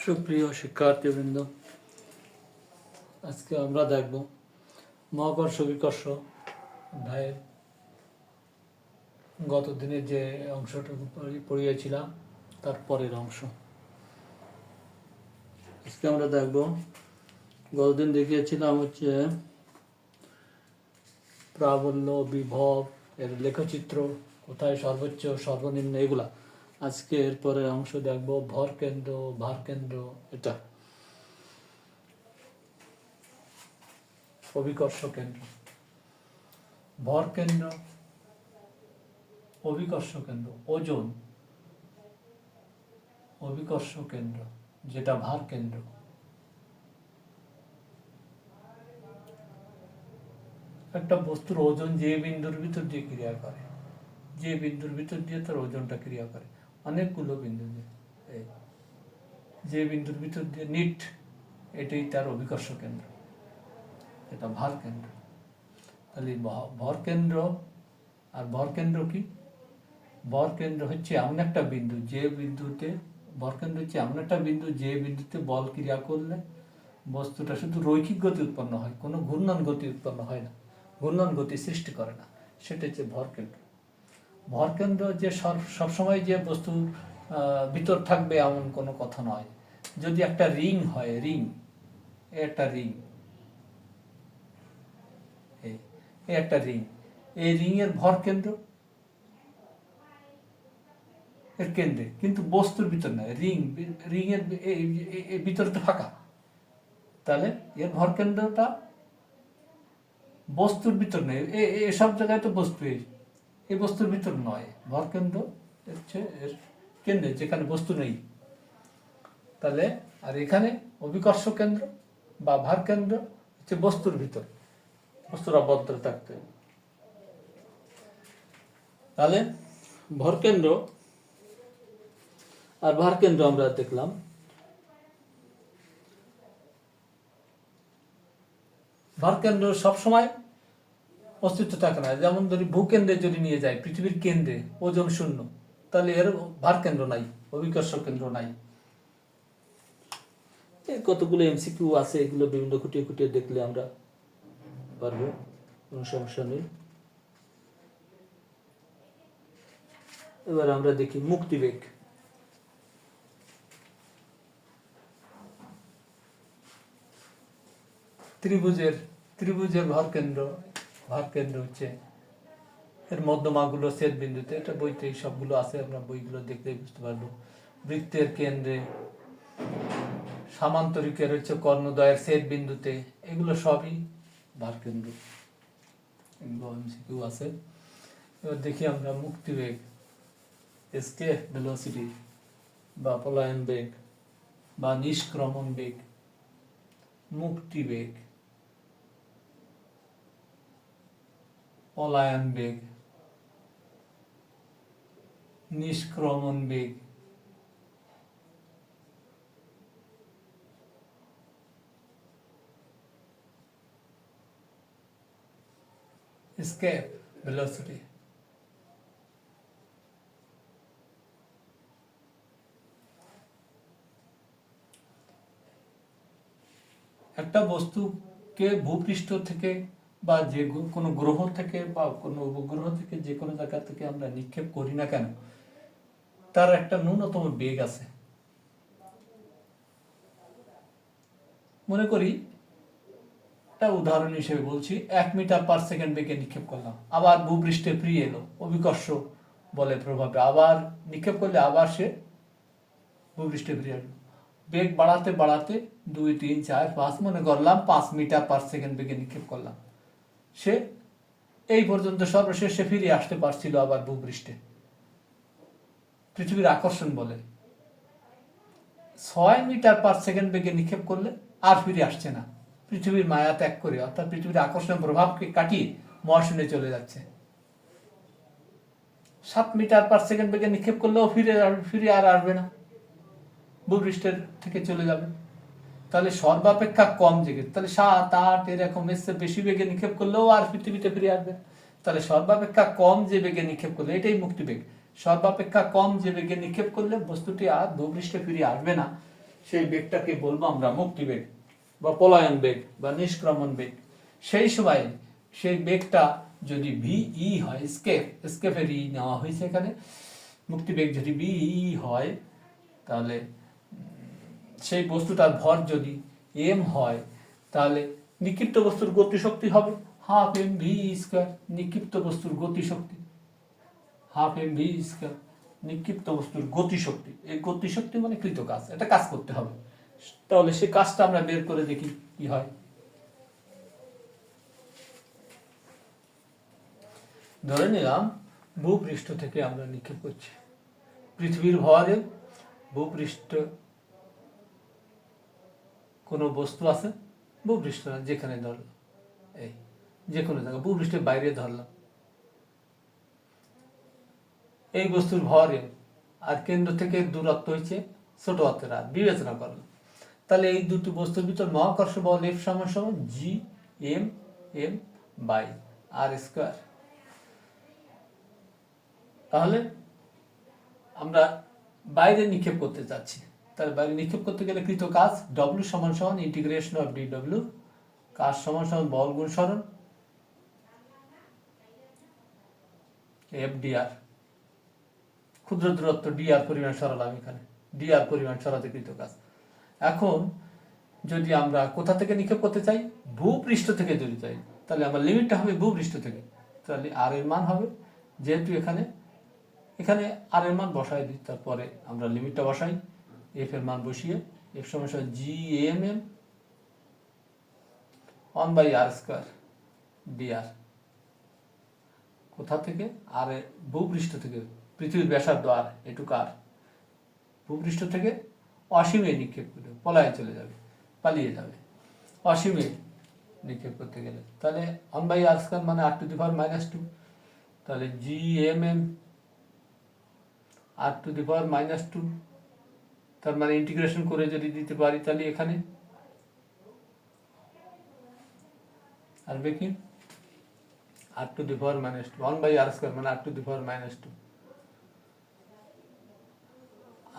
সুপ্রিয় শিক্ষার্থীবৃন্দ, আজকে আমরা দেখব মহাকর্ষ বিকর্ষ অধ্যায়ের গত দিনের যে অংশটা পড়িয়েছিলাম তার পরের অংশ। আজকে আমরা দেখব, গতদিন দেখিয়েছিলাম হচ্ছে প্রাবল্য, বিভব, এর লেখচিত্র, কোথায় সর্বোচ্চ সর্বনিম্ন, এগুলা। আজকে এর পরের অংশ দেখব ভর কেন্দ্র, ভার কেন্দ্র, এটা অভিকর্ষ কেন্দ্র, ভর কেন্দ্র, অভিকর্ষ কেন্দ্র, ওজন, অভিকর্ষ কেন্দ্র যেটা ভার কেন্দ্র। একটা বস্তুর ওজন যে বিন্দুর ভিতর দিয়ে ক্রিয়া করে, যে বিন্দুর ভিতর দিয়ে তার ওজনটা ক্রিয়া করে, অনেকগুলো বিন্দু দিয়ে, যে বিন্দুর ভিতর দিয়ে নিট, এটাই তার অভিকর্ষ কেন্দ্র, এটা ভার কেন্দ্র। তাহলে ভর কেন্দ্র আর ভর কেন্দ্র কি? ভর কেন্দ্র হচ্ছে এমন একটা বিন্দু যে বিন্দুতে, ভর কেন্দ্র হচ্ছে এমন একটা বিন্দু যে বিন্দুতে বল ক্রিয়া করলে বস্তুটা শুধু রৈখিক গতি উৎপন্ন হয়, কোনো ঘূর্ণন গতি উৎপন্ন হয় না, ঘূর্ণন গতি সৃষ্টি করে না, সেটা হচ্ছে ভর কেন্দ্র। ভর কেন্দ্র যে সবসময় যে বস্তু ভিতর থাকবে এমন কোনো কথা নয়। যদি একটা রিং হয়, রিং, একটা রিং, একটা রিং, এই রিং এর ভর কেন্দ্র এর কেন্দ্রে, কিন্তু বস্তুর ভিতর নয়। রিং এর ভিতরটা ফাঁকা, তাহলে এর ভর কেন্দ্রটা বস্তুর ভিতর নেই। এসব জায়গায় তো বস্তু, এই বস্তুর ভিতর নয়, ভর কেন্দ্র হচ্ছে এর কেন্দ্রে, যেখানে বস্তু নেই। তাহলে আর এখানে অভিকর্ষ কেন্দ্র বা ভার কেন্দ্র হচ্ছে বস্তুর ভিতর, বস্তুর আবদ্ধ থাকতে। তাহলে ভর কেন্দ্র আর ভার কেন্দ্র আমরা দেখলাম। ভার কেন্দ্র সবসময় অস্তিত্ব থাকে না। যেমন ধরি ভূকেন্দ্রে যদি নিয়ে যায়, পৃথিবীর কেন্দ্রে ওজন শূন্য, তাহলে এর ভার কেন্দ্র নাই, অভিকর্ষ কেন্দ্র নাই। কতগুলো এমসিকিউ আছে, এগুলো বিভিন্ন খুঁটিয়ে খুঁটিয়ে দেখলে আমরা পারবো, কোনো সমস্যা নেই। এবার আমরা দেখি মুক্তিবেগ। ত্রিভুজের ভার কেন্দ্র হচ্ছে এর মধ্যমাগুলো ছেদ বিন্দুতে, এটা বইতে সবগুলো আছে, আমরা বইগুলো দেখলেই বুঝতে পারবো। বৃত্তের কেন্দ্রে, সামান্তরিকের হচ্ছে কর্ণদ্বয়ের ছেদ বিন্দুতে, এগুলো সবই ভার কেন্দ্র, এগুলো এমসিকিউ আছে। এবার দেখি আমরা মুক্তিবেগ, এসকেপ ভেলোসিটি বা পলায়ন বেগ বা নিষ্ক্রমণ বেগ, মুক্তিবেগ, পলায়ন বেগ, নিষ্ক্রমণ বেগ, escape velocity। একটা বস্তুকে ভূপৃষ্ঠ থেকে বা যে কোনো গ্রহ থেকে বা কোনো উপগ্রহ থেকে, যে কোনো জায়গা থেকে আমরা নিক্ষেপ করি না কেন, তার একটা ন্যূনতম বেগ আছে। মনে করি, একটা উদাহরণ হিসেবে বলছি, 1 মিটার পার সেকেন্ড বেগে নিক্ষেপ করলাম, আবার ভূপৃষ্ঠে ফিরে এলো অভিকর্ষ বলের প্রভাবে, আবার নিক্ষেপ করলে আবার সে ভূপৃষ্ঠে ফিরে এলো। বেগ বাড়াতে বাড়াতে 2, 3, 4, 5 মনে করলাম 5 মিটার পার সেকেন্ড বেগে নিক্ষেপ করলাম, সে এই পর্যন্ত সর্বশেষ সে ফিরে আসতে পারছিল আবার ভূপৃষ্ঠে, পৃথিবীর আকর্ষণ বলে। 6 মিটার পার সেকেন্ড বেগে নিক্ষেপ করলে আর ফিরে আসছে না, পৃথিবীর মায়া ত্যাগ করে, অর্থাৎ পৃথিবীর আকর্ষণের প্রভাবকে কাটিয়ে মহাশূন্যে চলে যাচ্ছে। 7 মিটার পার সেকেন্ড বেগে নিক্ষেপ করলেও ফিরে আর আসবে না, ভূপৃষ্ঠের থেকে চলে যাবে। তাহলে সর্বাপেক্ষা কম বেগে, তাহলে 7, 8 এরকম এসে বেশি বেগে নিক্ষেপ করলেও আর পৃথিবীতে ফিরে আসবে। তাহলে সর্বাপেক্ষা কম যে বেগে নিক্ষেপ করলে, এটাই মুক্তিবেগ, সর্বাপেক্ষা কম যে বেগে নিক্ষেপ করলে বস্তুটি আর ভূপৃষ্ঠে ফিরে আসবে না, সেই বেগটাকে বলবো আমরা মুক্তিবেগ বা পলায়ন বেগ বা নিষ্ক্রমণ বেগ। সেই সময় সেই বেগটা যদি ভিই হয়, স্কেপের ই নেওয়া হয়েছে এখানে, মুক্তিবেগ যদি ভিই হয়, তাহলে সেই বস্তুটার ভর যদি এম হয়, তাহলে নিক্ষিপ্ত বস্তুর গতিশক্তি হবে হাফ এম ভি স্কোয়ার। নিক্ষিপ্ত বস্তুর গতিশক্তি হাফ এম ভি স্কোয়ার, নিক্ষিপ্ত বস্তুর গতিশক্তি। এই গতিশক্তি মানে কৃত কাজ, এটা কাজ করতে হবে। তাহলে সেই কাজটা আমরা বের করে দেখি কি হয়। ধরে নিলাম ভূপৃষ্ঠ থেকে আমরা নিক্ষেপ করছি, পৃথিবীর ভরে ভূপৃষ্ঠ কোনো বস্তু আছে, ভূপৃষ্ঠ না, যেখানে ধরলাম, এই যে কোনো জায়গা ভূপৃষ্ঠের বাইরে ধরলাম, এই বস্তুর ভর এম, আর কেন্দ্র থেকে দূরত্ব হচ্ছে ছোট হাতের আর, বিবেচনা করলাম। তাহলে এই দুটি বস্তুর ভিতর মহাকর্ষ বল এফ সমান সমান G M M by R square. তাহলে আমরা বাইরে নিক্ষেপ করতে চাচ্ছি, তাহলে বাইরে নিক্ষেপ করতে গেলে কৃত কাজ ডব্লিউ সমান সমান ইন্টিগ্রেশন অফ ডি ডব্লিউ, কাজ সমান সমান বল গুণ সরণ এফ ডিআর, ক্ষুদ্র দূরত্ব ডিআর পরিমাণ সরালাম, এখানে ডিআর পরিমাণ সরাতে কৃত কাজ। এখন যদি আমরা কোথা থেকে নিক্ষেপ করতে চাই, ভূপৃষ্ঠ থেকে যদি চাই, তাহলে আমার লিমিটটা হবে ভূপৃষ্ঠ থেকে। তাহলে আর এর মান হবে, যেহেতু এখানে আর এর মান বসাই দিই, তারপরে আমরা লিমিটটা বসাই, এফ এর মান বসিয়ে এফ সমস্যা G M M 1/r square D R. কোথা থেকে? আর ভূপৃষ্ঠ থেকে, পৃথিবীর ব্যাসার্ধ আর, এটুকু আর, ভূপৃষ্ঠ থেকে অসীমে নিক্ষেপ করে পলায় চলে যাবে, পালিয়ে যাবে অসীমে নিক্ষেপ করতে গেলে। তাহলে 1/r স্কোয়ার মানে r⁻², তাহলে জি এম এম r⁻², তার মানে ইন্টিগ্রেশন করে যদি দিতে পারি, তাহলে এখানে আসবে কি r⁻², 1/r স্কোয়ার মানে r⁻²,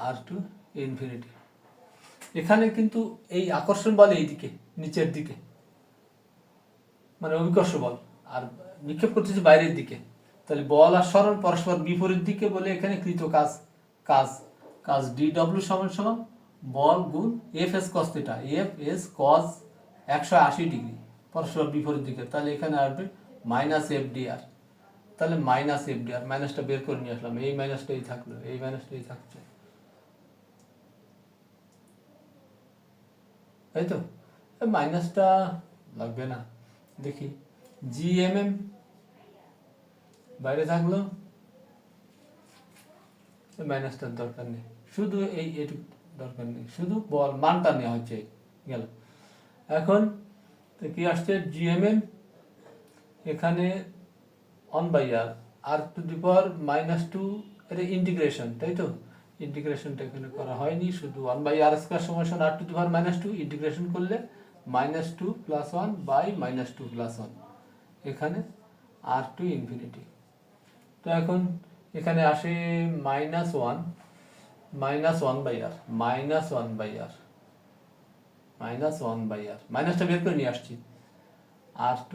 আর টু ইনফিনিটি। এখানে কিন্তু এই আকর্ষণ বল এইদিকে, নিচের দিকে, মানে অভিকর্ষ বল, আর নিক্ষেপ করতেছে বাইরের দিকে। তাহলে বল আর সরণ পরস্পর বিপরীত দিকে বলে এখানে কৃত কাজ কাজ কাজ ডি ডব্লিউ সমান সমান বল গুণ F S cos theta, F S কস 180 ডিগ্রি পরস্পর বিপরীত দিকে। তাহলে এখানে আসবে মাইনাস এফ ডি আর। তাহলে মাইনাস এফ ডি আর, মাইনাসটা বের করে নিয়ে আসলাম, এই মাইনাসটাই থাকলো, এই মাইনাসটাই থাকছে, তাই তো। মাইনাসটা লাগবে না, দেখি জি এম এম বাইরে থাকলো, মাইনাসটার দরকার নেই, শুধু এইটুকু দরকার নেই, শুধু বল মানটা নেওয়া হচ্ছে গেল। এখন কি আসছে জি এম এম, এখানে 1/r, r⁻², এর ইন্টিগ্রেশন, তাই তো। ইন্টিগ্রেশনটা এখানে করা হয়নি, শুধু 1/r স্কোয়ার সমান r⁻², ইন্টিগ্রেশন করলে -2 + 1 বাই -2 + 1, এখানে আর টু ইনফিনিটি। তো এখন এখানে আসে -1 1/r, মাইনাসটা বের করে নিয়ে আসছি, r2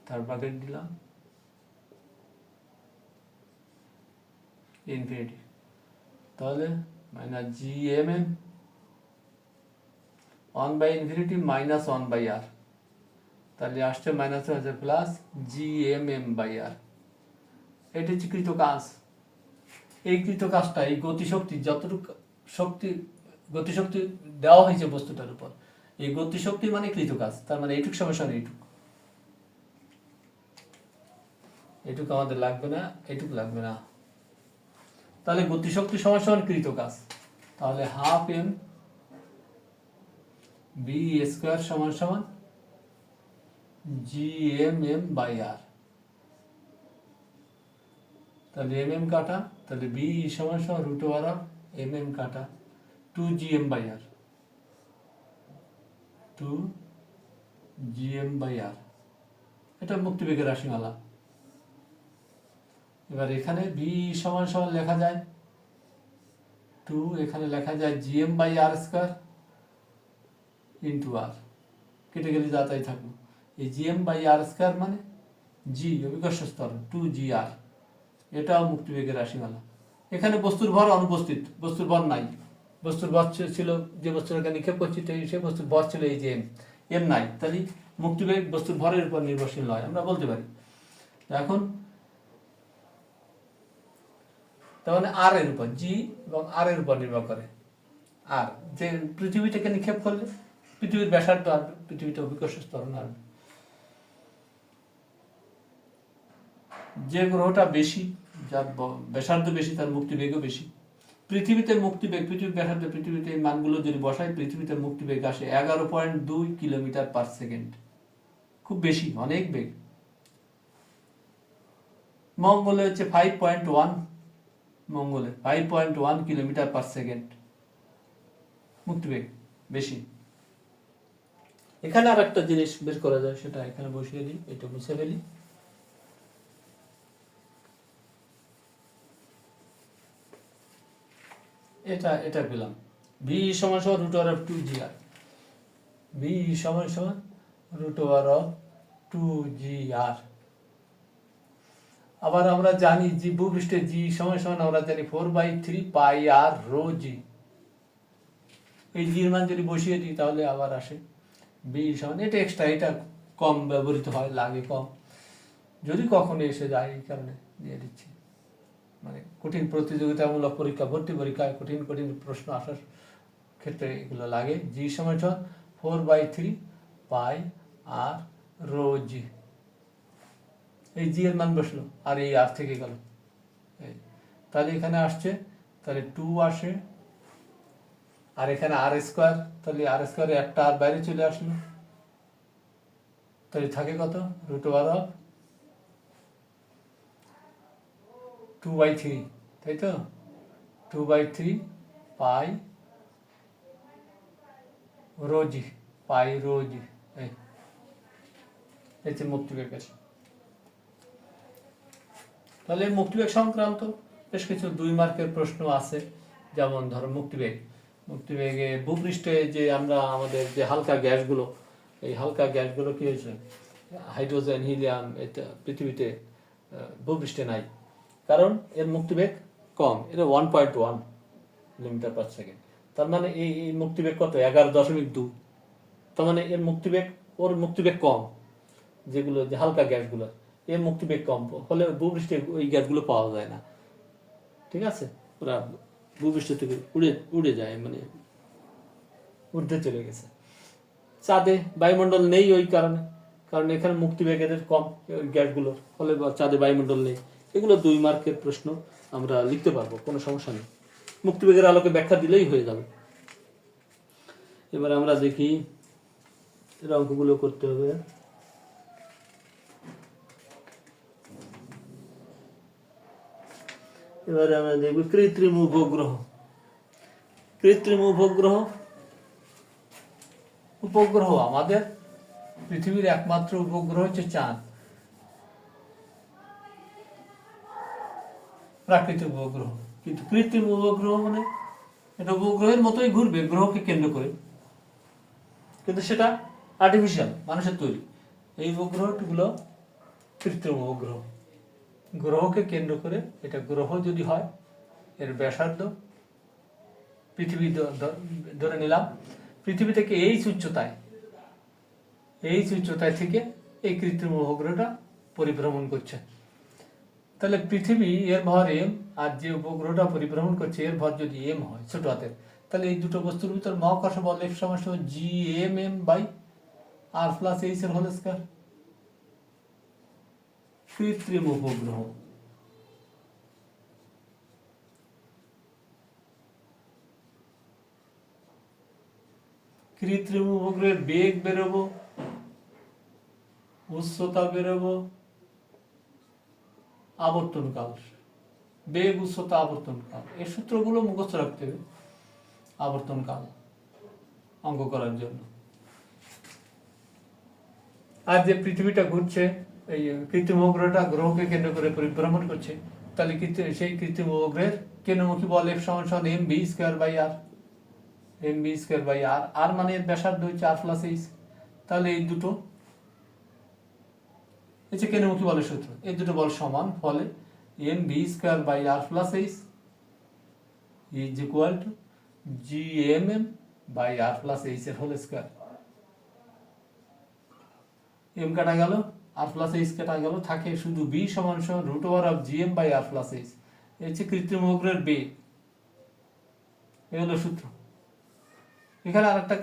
থার্ড ব্র্যাকেট দিলাম ইনফিনিটি। তাহলে minus G M M 1/∞ minus 1/r, তাহলে আসছে মাইনাস হচ্ছে plus G M M by R. এটা হচ্ছে কৃত কাজ। এই কৃত কাজটা, এই গতিশক্তি, যতটুকু গতিশক্তি দেওয়া হয়েছে বস্তুটার উপর, এই গতিশক্তি মানে কৃত কাজ। তার মানে এইটুকু সমস্যা নেই, এইটুকু আমাদের লাগবে না, এইটুকু লাগবে না। তাহলে গতিশক্তি সমস্যা মানে কৃত কাজ। তাহলে হাফ এম বি স্কোয়ার সমান সমান জি এম এম বাই আর। তাহলে এম এম কাটা, তাহলে বি সমান সমান √ওভার এম এম কাটা 2gm by R, 2gm by R. এটা মুক্তিবেগের রাশিমালা। এবার এখানে বি সমান সমান লেখা যায় টু এখানে লেখা যায় gm/r² ইন্টু আর, কেটে গেলে যা তাই থাকলো। এই gm/r² মানে জি অভিকর্ষ ত্বরণ 2gr, এটাও মুক্তিবেগের রাশিমালা। এখানে বস্তুর ভর অনুপস্থিত, বস্তুর ভর নাই। বস্তুর ভর ছিল যে বস্তুটাকে নিক্ষেপ করছি সে বস্তুর ভর ছিল এই যে এম নাই, তাহলে মুক্তিবেগ বস্তুর ভরের উপর নির্ভরশীল নয়, আমরা বলতে পারি। এখন তার মানে আর এর উপর, জি এবং আর এর উপর নির্ভর করে। আর যে পৃথিবী থেকে নিক্ষেপ করলে পৃথিবীর ব্যাসার্ধ আসবে, পৃথিবীতে অভিকর্ষ ত্বরণ আসবে। যে গ্রহটা বেশি, যার ব্যাসার্ধ বেশি, তার মুক্তিবেগও বেশি। পৃথিবীতে মুক্তিবেগ, পৃথিবীর ব্যাসার্ধ, পৃথিবীতে এই মানগুলো যদি বসাই, পৃথিবীতে মুক্তিবেগ আসে 11.2 কিলোমিটার/সেকেন্ড, খুব বেশি, অনেক বেগ। মঙ্গলে হচ্ছে 5.1, মঙ্গলে 5.1 কিলোমিটার/সেকেন্ড মুক্তিবেগ বেশি। এখানে আর একটা জিনিস বের করা যায়, সেটা এখানে বসিয়ে দিই, এটা মুছে ফেলি। এটা পেলাম ভি সমান সমান √2gr, ভি সমান সমান √2gr। আবার আমরা জানি জি ভূপৃষ্ঠে জি সমান সমান আমরা জানি 4/3πr ρg। এই জির মান যদি বসিয়ে দিই তাহলে আবার আসে বি সমান, এটা এক্সট্রা, এটা কম ব্যবহৃত হয়, লাগে কম, যদি কখনো এসে যায় এই কারণে দিয়ে দিচ্ছি। মানে কঠিন প্রতিযোগিতামূলক পরীক্ষা, ভর্তি পরীক্ষায় কঠিন কঠিন প্রশ্ন আসার ক্ষেত্রে এগুলো লাগে। জি সমান সমান 4/3πr ρg। এই জি এর মান বসলো আর এই আর থেকে গেল, তাহলে এখানে আসছে, তাহলে 2 আসে, আর এখানে r², তাহলে r² একটা আর বাইরে চলে আসলো, তাহলে থাকে কত, √2/3, তাই তো, 2/3π ρg, π ρg, এই হচ্ছে মুক্তিবেগ আছে। তাহলে মুক্তিবেগ সংক্রান্ত বেশ কিছু 2 মার্কের প্রশ্ন আছে। যেমন ধরো মুক্তিবেগে ভূপৃষ্ঠে যে আমরা আমাদের যে হালকা গ্যাসগুলো, এই হালকা গ্যাসগুলো কি হয়েছে, হাইড্রোজেন, হিলিয়াম, এটা পৃথিবীতে ভূপৃষ্ঠে নাই, কারণ এর মুক্তিবেগ কম, এটা 1.1 কিলোমিটার/সেকেন্ড। তার মানে এই মুক্তিবেগ কত, 11.2। তার মানে এর মুক্তিবেগ কম, যেগুলো যে হালকা গ্যাসগুলো এর মুক্তিবেগ কম হলে ভূপৃষ্ঠে ওই গ্যাসগুলো পাওয়া যায় না, ঠিক আছে, ওরা ভূপৃষ্ঠ থেকে উড়ে যায়, মানে ঊর্ধ্বে চলে গেছে। চাঁদে বায়ুমণ্ডল নেই ওই কারণে, কারণ এখানে মুক্তিবেগ এদের কম ওই গ্যাসগুলোর, ফলে চাঁদে বায়ুমণ্ডল নেই। এগুলো 2 মার্কের প্রশ্ন, আমরা লিখতে পারবো, কোনো সমস্যা নেই, মুক্তিবেগের আলোকে ব্যাখ্যা দিলেই হয়ে যাবে। এবার আমরা দেখি এর অঙ্কগুলো করতে হবে। এবারে আমরা দেখব কৃত্রিম উপগ্রহ। কৃত্রিম উপগ্রহ আমাদের পৃথিবীর একমাত্র উপগ্রহ হচ্ছে চাঁদ, প্রাকৃতিক উপগ্রহ। কিন্তু কৃত্রিম উপগ্রহ মানে এটা উপগ্রহের মতোই ঘুরবে গ্রহকে কেন্দ্র করে, কিন্তু সেটা আর্টিফিশিয়াল, মানুষের তৈরি। এই উপগ্রহগুলো কৃত্রিম উপগ্রহ, গ্রহকে কেন্দ্র করে। এটা গ্রহ যদি হয়, এর ব্যাসার্ধ পৃথিবী ধরে নিলাম, পৃথিবী থেকে এই উচ্চতায় থেকে এই কৃত্রিম উপগ্রহটা পরিভ্রমণ করছে। তাহলে পৃথিবী এর ভর m, আর যে উপগ্রহটা পরিভ্রমণ করছে এর ভর যদি m হয়, ছোট হাতের, তাহলে এই দুটো বস্তুর ভিতর মহাকর্ষ বল F সমান gmm/r+h এর হোল স্কয়ার। কৃত্রিম উপগ্রহ। কৃত্রিম উপগ্রহের বেগ বেরোবো, উচ্চতা বেরোবো, আবর্তনকাল, বেগ, উচ্চতা, আবর্তনকাল, এই সূত্রগুলো মুখস্থ রাখতে হবে আবর্তনকাল অঙ্ক করার জন্য। আর যে পৃথিবীটা ঘুরছে, এই কৃত্রিম উপগ্রহটা গ্রহকে কেন্দ্র করে পরিভ্রমণ করছে, তাহলে সেই কৃত্রিম উপগ্রহের কেন্দ্রমুখী বল F সমান সমান mv square by r, mv square by r, আর মানে এর ব্যাসার্ধ হচ্ছে r প্লাস h। তাহলে এই দুটো হচ্ছে কেন্দ্রমুখী বলের সূত্র, এই দুটো বল সমান, ফলে mv square by r plus h is equal to gmm by r plus h এর হোল স্কয়ার। m কাটা গেল, r প্লাস h কাটা গেল, থাকে শুধু b সমান সমান root over of gm by r plus h। এই হচ্ছে কৃত্রিম উপগ্রহের বেগ, এই হলো সূত্র। এখানে আরেকটা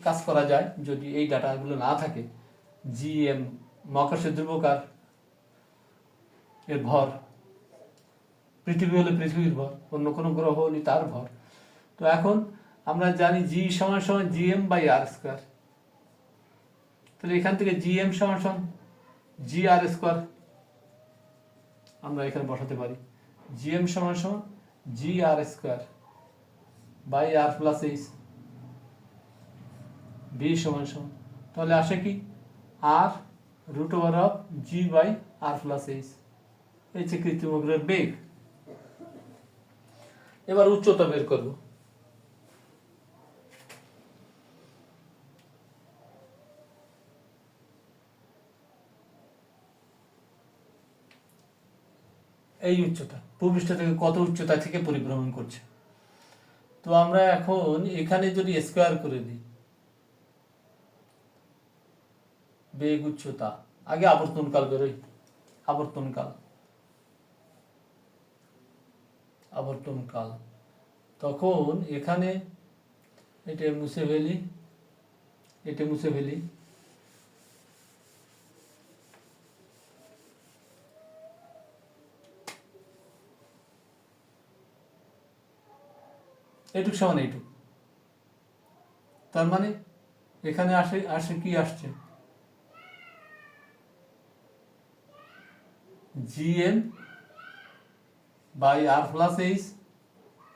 কাজ করা যায়, যদি এই ডাটাগুলো না থাকে, gm মহাকাশের ধ্রুবকার, এর ভর, পৃথিবী হলে পৃথিবীর ভর, অন্য কোনো গ্রহ হলে তার ভর। তো এখন আমরা জানি g সমান সমান gm বাই r স্কয়ার, তাহলে এখান থেকে gm সমান সমান gr স্কয়ার আমরা এখানে বসাতে পারি, gm সমান সমান gr square by r plus h, b সমান সমান, তাহলে আসে কি r root over of g by r plus h। এই যে কৃত্রিম উপগ্রহের বেগ। এবার উচ্চতা বের করব। এই উচ্চতা ভূপৃষ্ঠ থেকে কত উচ্চতা থেকে পরিভ্রমণ করছে। তো আমরা এখন এখানে যদি স্কয়ার করে দিই বেগ উচ্চতা, আগে আবর্তনকাল বেরোই, আবর্তনকাল, তখন এখানে এটা মুছে ফেলি, এইটুক সমান এইটুক, তার মানে এখানে আসে কি আসছে gm by r plus h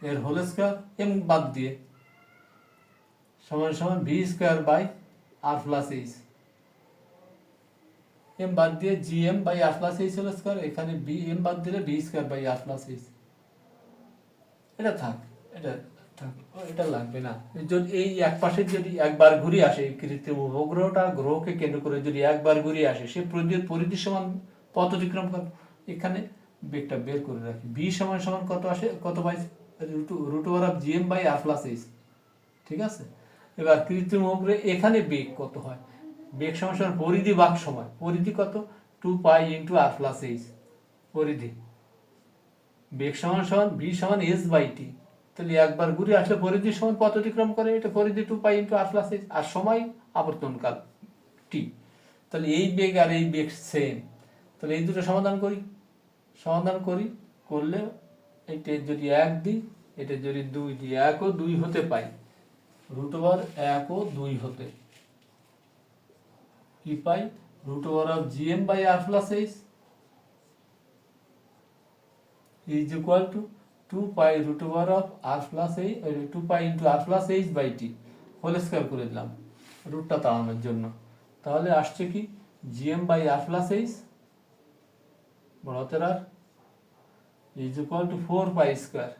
এর হোল স্কয়ার, m বাদ দিয়ে, সমান সমান v square by r plus h, m বাদ দিয়ে gm by r plus h whole square, এখানে m বাদ দিলে v square by r plus h। এটা থাক, এটা লাগবে না। যদি এই এক পাশে যদি একবার ঘুরে আসে, কৃত্রিম উপগ্রহটা গ্রহকে কেন্দ্র করে যদি একবার ঘুরে আসে, সে পরিধি সমান পথ অতিক্রম করে, এখানে বেগটা বের করে রাখি, b সমান সমান কত আসে, কত by root over of gm by r plus h। ঠিক আছে, এবার কৃত্রিম উপগ্রহে এখানে বেগ কত হয়, বেগ সমান সমান পরিধি ভাগ সময়, পরিধি কত 2 pi into r plus h, পরিধি, বেগ সমান সমান v সমান s বাই t, তাহলে একবার ঘুরে আসলে পরিধি সমান পথ অতিক্রম করে, এটা পরিধি 2 pi into r plus h, আর সময় আবর্তনকাল t। তাহলে এই বেগ আর এই বেগ সেম, তাহলে এই দুটো সমাধান করি, করলে এটা যদি 1 দিই, এটা যদি 2 দিই, 1 ও 2 হতে পাই, রুট ওভার 1 ও 2 হতে কি পাই, root over of gm by r plus h is equal to 2 pi root over of r plus h, 2 pi into r plus h by t whole square করে দিলাম রুটটা তাড়ানোর জন্য। তাহলে আসছে কি gm by r plus h বড় হাতের r is equal to 4 pi square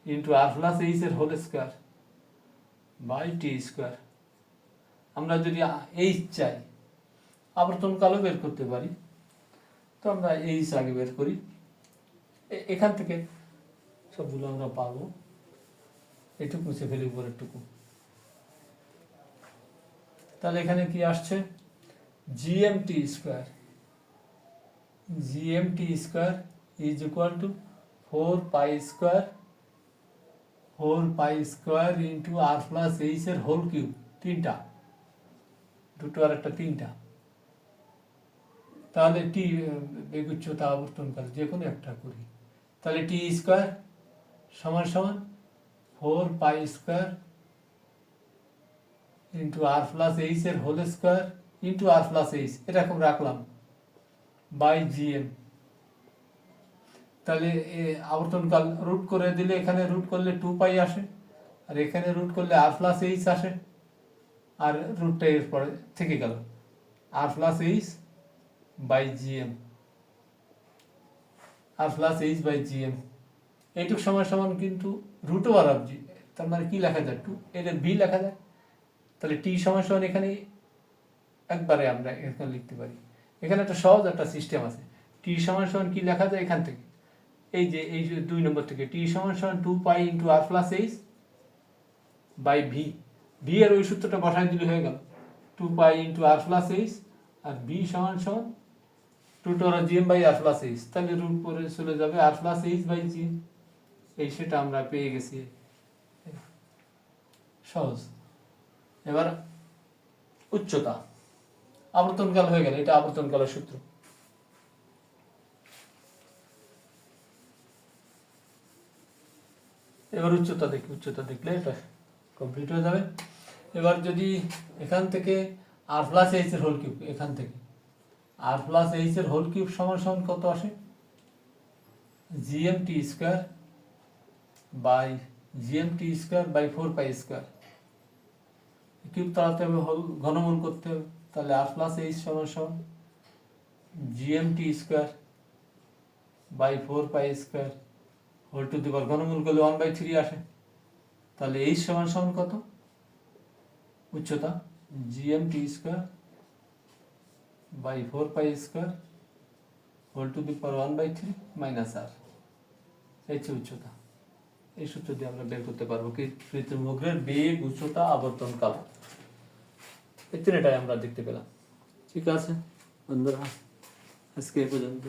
into r plus h এর whole square by t square. আমরা যদি h চাই, আবর্তনকালও বের করতে পারি, তো আমরা h আগে বের করি, এখান থেকে সবগুলো আমরা পাবো, এটুকু মুছে ফেলি উপরেরটুকু। তাহলে এখানে কি আসছে gmt square is equal two 4 pi square into r plus h এর হোল কিউব, তিনটা, দুটো আর একটা তিনটা। তাহলে টি বেগ উচ্চতা আবর্তনকাল যে কোনো একটা করি, তাহলে টি স্কয়ার সমান সমান 4 pi square into r plus h এর whole square into r plus h, এরকম রাখলাম, বাই gm। তাহলে আবর্তনকাল রুট করে দিলে, এখানে রুট করলে 2 পাই আসে, আর এখানে রুট করলে r প্লাস h আসে, আর রুটটা এরপরে থেকে গেল r plus h by gm। R plus h by g m, এইটুক সমান সমান কিন্তু রুট ওভার অফ জি, তার মানে কি লেখা যায়, টু এটা ভি লেখা যায়। তাহলে টি সমান সমান এখানে একবারে আমরা এখানে লিখতে পারি। এখানে একটা সহজ একটা সিস্টেম আছে। টি সমান সমান কি লেখা যায় এখান থেকে, এই যে 2 নম্বর থেকে টি সমান সমান 2 pi into r plus h by v, v এর ওই সূত্রটা বসাই দিলে হয়ে গেল 2 pi into r plus h, আর ভি সমান সমান 2 two r g m by r plus h, তাহলে রুট পরে চলে যাবে r plus h by g, এই সেটা আমরা পেয়ে গেছি। সহজ। এবার উচ্চতা, আবর্তনকাল হয়ে গেল, এটা আবর্তনকালের সূত্র। এবার উচ্চতা দেখি, উচ্চতা দেখলে এটা কমপ্লিট হয়ে যাবে। এবার যদি এখান থেকে আর প্লাস এইচ এর হোল কিউব, এখান থেকে আর প্লাস এইচ এর হোল কিউব সমান সমান কত আসে, g m T square by g m T square by 4 pi square, cube তাড়াতে হবে, হোল ঘনমূল করতে হবে। তাহলে আর প্লাস এইচ সমান সমান GM T square by 4 pi square whole to the power, ঘনমূল করলে 1/3 আসে। তাহলে এইচ সমান সমান কত, উচ্চতা GM T square by 4 pi square whole to the power 1/3 minus R, এই হচ্ছে উচ্চতা। এই সূত্র দিয়ে আমরা বের করতে পারবো কি কৃত্রিম বক্রের বেগ, উচ্চতা, আবর্তনকাল, এই তিনটাই আমরা দেখতে পেলাম। ঠিক আছে বন্ধুরা, আজকে এ পর্যন্ত।